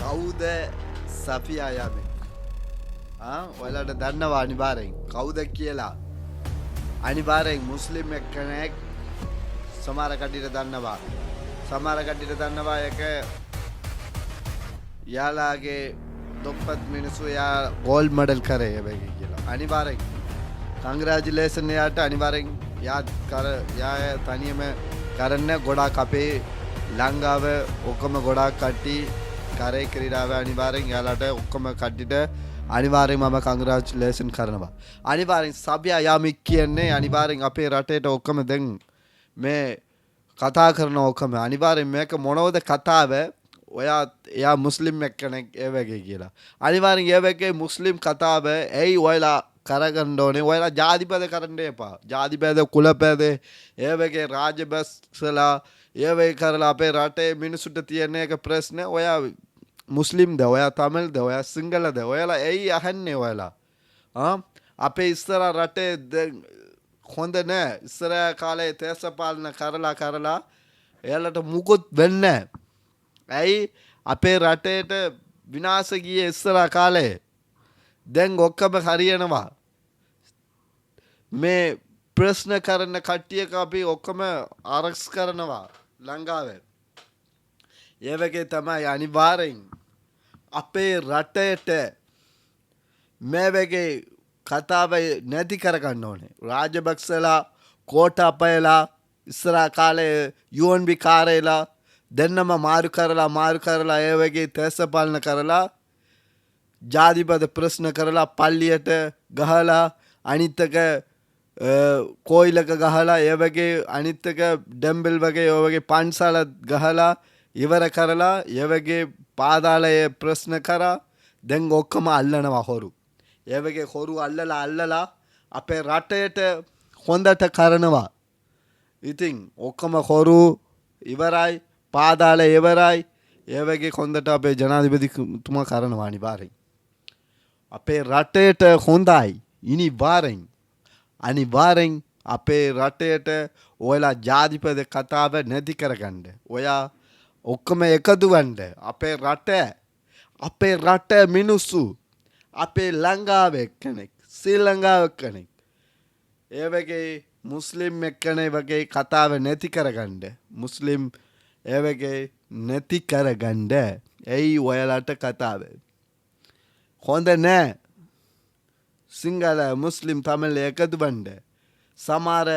කවුද සෆියා යමෙක්? ඔයාලට දන්නවා අනිවාර්යෙන් කවුද කියලා. අනිවාර්යෙන් මුස්ලිම් එක්කෙනෙක්. සමහර කඩියට දන්නවා. සමහර කඩියට දන්නවා එක යාලාගේ දුප්පත් මිනිස්සු යා ගෝල්ඩ් මෙඩල් කරේ වෙගේ කියලා. අනිවාර්යෙන් කංග්‍රැචුලේෂන් යාට අනිවාර්යෙන් යා තනියම කරන්න ගොඩාක් අපේ ලංකාව ඔක්කොම ගොඩාක් කට්ටි කරේ ක්‍රීඩාව අනිවාර්යෙන් යාලට ඔක්කොම කට්ටිට අනිවාර්යෙන් මම කංග්‍රැචුලේෂන් කරනවා. අනිවාර්යෙන් සබියා යාමික් කියන්නේ අනිවාර්යෙන් අපේ රටේට ඔක්කොම දැන් මේ කතා කරන ඔක්කොම අනිවාර්යෙන් මේක මොනවද කතාව? එයා මුස්ලිම් එක්කෙනෙක් ඒ වගේ කියලා. අනිවාර්යෙන් ඒ වගේ මුස්ලිම් කතාව ඇයි ඔයලා කරගන්න ඕනේ? ඔයලා ජාතිපද කරන්න එපා. ජාතිපද කුලපද ඒ වගේ රාජබස්ලා ඒ වගේ කරලා අපේ රටේ මිනිසුන්ට තියෙන එක ප්‍රශ්න ඔයා මුස්ලිම්ද ඔයා තමිල්ද ඔයා සිංහලද ඔයාලා ඇයි අහන්නේ ඔයාලා? අපේ ඉස්සර රටේ හොඳ නෑ. ඉස්සර කාලේ දේශපාලන කරලා එයාලට මුකුත් වෙන්නේ නෑ. ඇයි අපේ රටේට විනාශ ගියේ ඉස්සර කාලේ? දැන් ඔක්කොම හරියනවා. මේ ප්‍රශ්න කරන කට්ටියක අපි ඔක්කොම ආරක්ෂ කරනවා ලංකාවේ. ඒ වගේ තමයි අනිවාර්යෙන් අපේ රටේට මේ වගේ කතාව නැති කරගන්න ඕනේ. රාජපක්ෂලා කෝටාපයලා ඉස්සර කාලේ UNB කාරේලා දෙන්නම මාරු කරලා ඒ වගේ දේශපාලන කරලා ජාතිපද ප්‍රශ්න කරලා පල්ලියට ගහලා අනිත් එක කොයිලක ගහලා ඒ වගේ අනිත් එක ඩැම්බල් වගේ ඒ වගේ පන්සල ගහලා ඉවර කරලා ඒ වගේ පාදාලයේ ප්‍රශ්න කරා දැන් ඔක්කොම අල්ලනවා හොරු. ඒ වගේ හොරු අල්ලලා අපේ රටේට හොඳට කරනවා. ඉතින් ඔක්කොම හොරු ඉවරයි, පාදාල ඉවරයි. ඒ වගේ හොඳට අපේ ජනාධිපතිතුමා කරනවා අනිවාර්යෙන්. අපේ රටේට හොඳයි අනිවාර්යෙන් අපේ රටේට ඔයලා ජාතිපද කතාව නැති කරගන්න. ඔයා ඔක්කොම එකතු වෙන්න. අපේ රට මිනිස්සු අපේ ලංකාවේ කෙනෙක් ශ්‍රී ලංකාවේ කෙනෙක් ඒ වගේ මුස්ලිම් එක්කෙනෙක් වගේ කතාව නැති කරගන්න. මුස්ලිම් ඒ වගේ නැති කරගන්න. ඇයි ඔයාලට කතාව හොඳ නෑ? සිංහල මුස්ලිම් තමිල් එකතු වෙන්න. සමහර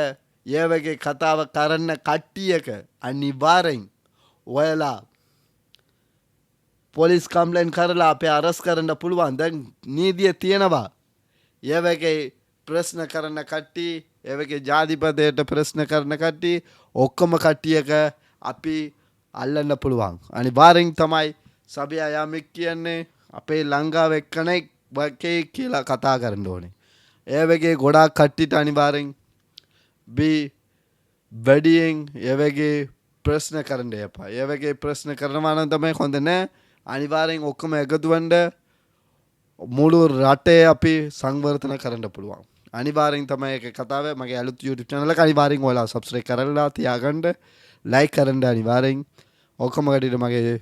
ඒ වගේ කතාව කරන්න කට්ටියක අනිවාර්යෙන් ඔයාලා පොලිස් කම්ප්ලේන්ට් කරලා අපේ අරස් කරන්න පුළුවන්. දැන් නීතිය තියෙනවා. ඒ වගේ ප්‍රශ්න කරන කට්ටි, ඒ වගේ ජාතිපදයට ප්‍රශ්න කරන කට්ටි ඔක්කොම කට්ටියක අපි අල්ලන්න පුළුවන්. අනිවාර්යෙන් තමයි සබියා යාමික් කියන්නේ අපේ ලංකාවේ කෙනෙක් වගේ කියලා කතා කරන්න ඕනේ. ඒ වගේ ගොඩාක් කට්ටිට අනිවාර්යෙන් වැඩියෙන් ඒ වගේ ප්‍රශ්න කරන්න එපා. ඒ වගේ ප්‍රශ්න කරනවා නම් තමයි හොඳ නෑ. අනිවාර්යෙන් ඔක්කොම එකතු වෙන්න මුළු රටේ අපි සංවර්ධන කරන්න පුළුවන්. අනිවාර්යෙන් තමයි ඒක කතාව. මගේ අලුත් YouTube channel එක අනිවාර්යෙන් ඔයාලා subscribe කරලා තියාගන්න, like කරන්න අනිවාර්යෙන්. ඔක්කොම කඩේට මගේ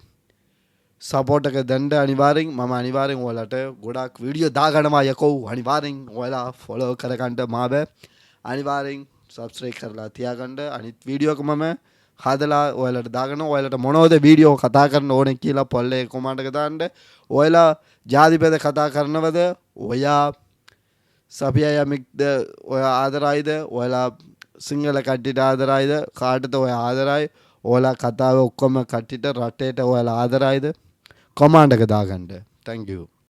සපෝට් එක දෙන්න අනිවාර්යෙන්. මම අනිවාර්යෙන් ඔයාලට ගොඩාක් වීඩියෝ දාගන්නවා යකෝ. අනිවාර්යෙන් ඔයාලා follow කරගන්න මාව අනිවාර්යෙන් subscribe කරලා තියාගන්න. අනිත් වීඩියෝ එක මම හදලා ඔයාලට දාගන්න. ඔයාලට මොනවද වීඩියෝ කතා කරන්න ඕනේ කියලා පොල්ලේ කමෙන්ට් එක දාන්න. ඔයාලා ජාතිපද කතා කරනවද? ඔයා සබියා යාමික්ද ඔයා ආදරයිද? ඔයාලා සිංහල කට්ටියට ආදරයිද? කාටද ඔයා ආදරයි? ඔයාලා කතාව ඔක්කොම කට්ටියට රටේට ඔයාලා ආදරයිද? කමෙන්ට් එක දාගන්න. Thank you.